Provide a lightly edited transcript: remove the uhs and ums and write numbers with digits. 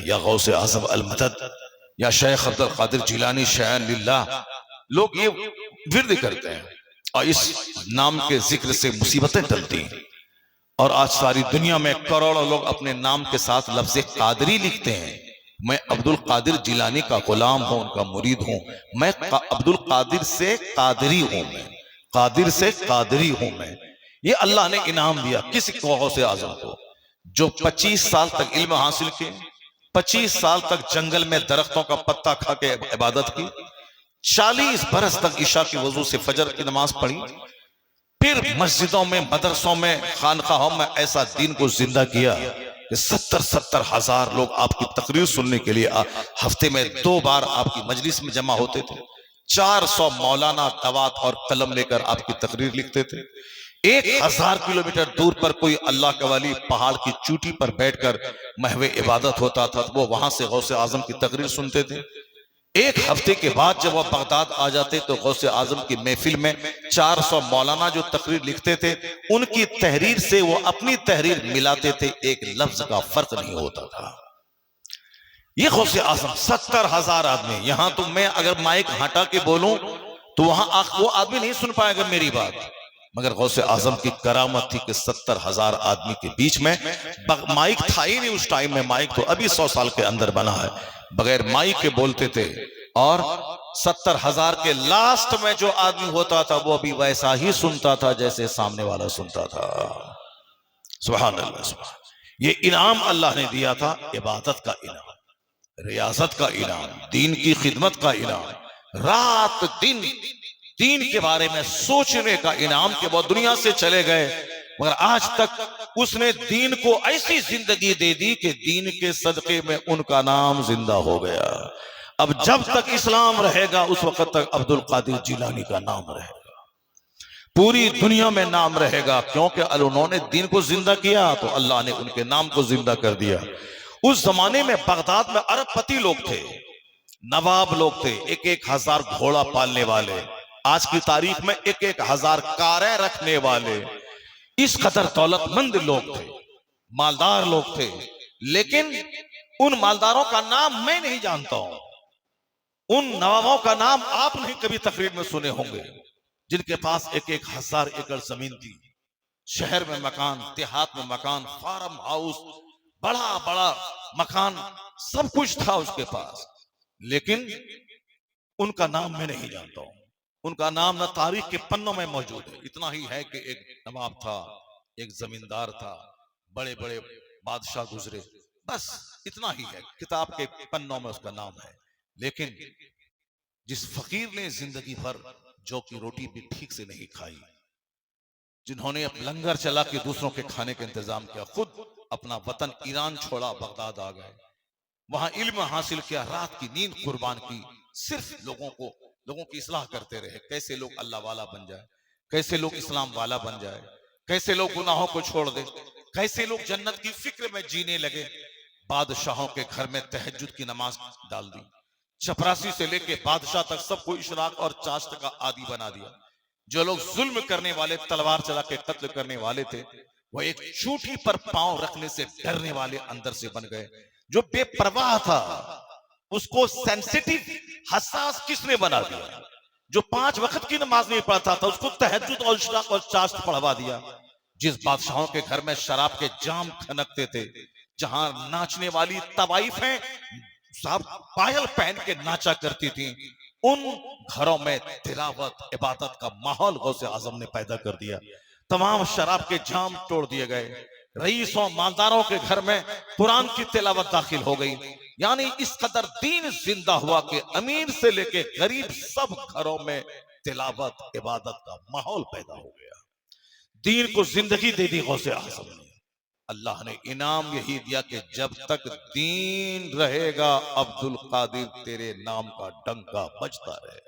या गौसे आजम अल मदद या शेख अब्दुल कादिर जिलानी शैन लिल्लाह, लोग ये विर्द करते हैं और इस नाम के जिक्र से मुसीबतें टलती हैं। और आज सारी दुनिया में करोड़ों लोग अपने नाम के साथ लफ्ज़ कादरी लिखते हैं। मैं अब्दुल कादिर जिलानी का गुलाम हूं, उनका मुरीद हूं। मैं अब्दुल कादिर से कादरी हूं, मैं कादिर से कादरी हूं मैं। ये अल्लाह ने इनाम दिया किसी गौसे से आजम को जो 25 साल तक इल्म हासिल किए, 25 साल तक जंगल में दरख्तों का पत्ता खा के इबादत की, 40 बरस तक ईशा की वजू से फजर की नमाज पढ़ी, फिर मस्जिदों में, मदरसों में, खानकाहों में ऐसा दीन को जिंदा किया कि 70-70 हजार लोग आपकी तकरीर सुनने के लिए हफ्ते में 2 बार आपकी मजलिस में जमा होते थे। 400 मौलाना दवात और कलम लेकर आपकी तकरीर लिखते थे। 1000 किलोमीटर दूर पर कोई अल्लाह का वली पहाड़ की चोटी पर बैठकर महवे इबादत होता था, वो वहां से गौसे आजम की तकरीर सुनते थे। एक हफ्ते के बाद जब वह बगदाद आ जाते तो गौसे आजम की महफिल में 400 मौलाना जो तकरीर लिखते थे, उनकी तहरीर से वो अपनी तहरीर मिलाते थे, एक लफ्ज का फर्क नहीं होता था। ये गौसे आजम 70,000 आदमी, यहां तो मैं अगर माइक हटा के बोलूं तो वहां वो आदमी नहीं सुन पाएगा मेरी बात, मगर गौसे आजम की करामत थी कि 70,000 आदमी के बीच में माइक था ही नहीं उस टाइम में। माइक तो अभी 100 साल के अंदर बना है, बगैर माइक के बोलते थे। और 70,000 के लास्ट में जो आदमी होता था वो भी वैसा ही सुनता था जैसे सामने वाला सुनता था। सुभान अल्लाह, सुभान। ये इनाम अल्लाह ने दिया था, इबादत का इनाम, रियासत का इनाम, दीन की खिदमत का इनाम, रात दिन दीन के बारे में सोचने का इनाम के वो दुनिया से चले गए, मगर आज तक उसने दीन को ऐसी जिंदगी दे दी कि दीन के सदके में उनका नाम जिंदा हो गया। अब जब तक इस्लाम रहेगा उस वक्त तक अब्दुल कादिर जिलानी का नाम रहेगा, पूरी दुनिया में नाम रहेगा, क्योंकि उन्होंने दीन को जिंदा किया तो अल्लाह ने उनके नाम को जिंदा कर दिया। उस जमाने में बगदाद में अरबपति लोग थे, नवाब लोग थे, 1-1 हजार घोड़ा पालने वाले, आज की तारीख में 1-1 हजार कारें रखने वाले, इस कदर दौलतमंद लोग थे, मालदार लोग थे। लेकिन उन मालदारों का नाम मैं नहीं जानता हूं, उन नवाबों का नाम आप नहीं कभी तकरीर में सुने होंगे, जिनके पास 1-1 हजार एकड़ जमीन थी, शहर में मकान, देहात में मकान, फार्म हाउस, बड़ा बड़ा मकान, सब कुछ था उसके पास, लेकिन उनका नाम मैं नहीं जानता हूं। उनका नाम न तारीख के पन्नों में मौजूद है। इतना ही है कि एक नवाब था, एक जमींदार था, बड़े बड़े बादशाह गुजरे, बस इतना ही है, किताब के पन्नों में उसका नाम है। लेकिन जिस फकीर ने जिंदगी भर जौ की रोटी भी ठीक से नहीं खाई, जिन्होंने लंगर चला के दूसरों के खाने का इंतजाम किया, खुद अपना वतन ईरान छोड़ा, बगदाद आ गए, वहां इल्म हासिल किया, रात की नींद कुर्बान की, सिर्फ लोगों की इस्लाह करते रहे, कैसे लोग अल्लाह वाला बन जाए, कैसे लोग इस्लाम वाला बन जाए, कैसे लोग गुनाहों को छोड़ दे, कैसे लोग जन्नत की फिक्र में जीने लगे। बादशाहों के घर में तहज्जुद की नमाज डाल दी, चपरासी से लेके बादशाह तक सबको इशराक और चाश्त का आदी बना दिया। जो लोग जुल्म करने वाले, तलवार चला के कत्ल करने वाले थे, वो एक चूटी पर पांव रखने से डरने वाले अंदर से बन गए। जो बेपरवाह था उसको सेंसिटिव, हसास किसने बना दिया? जो 5 वक्त की नमाज नहीं पढ़ता था उसको तहज्जुद और इशराक और चाश्त पढ़वा दिया। जिस बादशाहों के घर में शराब के जाम खनकते थे, जहां नाचने वाली तवाइफें साहब पायल पहन के नाचा करती थी, उन घरों में तिलावत, इबादत का माहौल गौसे आजम ने पैदा कर दिया। तमाम शराब के जाम तोड़ दिए गए, रईसों मालदारों के घर में कुरान की तिलावत दाखिल हो गई। यानी इस कदर दीन जिंदा हुआ कि अमीर से लेके गरीब सब घरों में तिलावत, इबादत का माहौल पैदा हो गया। दीन को जिंदगी दे दी गौसे आजम ने। अल्लाह ने इनाम यही दिया कि जब तक दीन रहेगा अब्दुल कादिर तेरे नाम का डंका बजता रहे।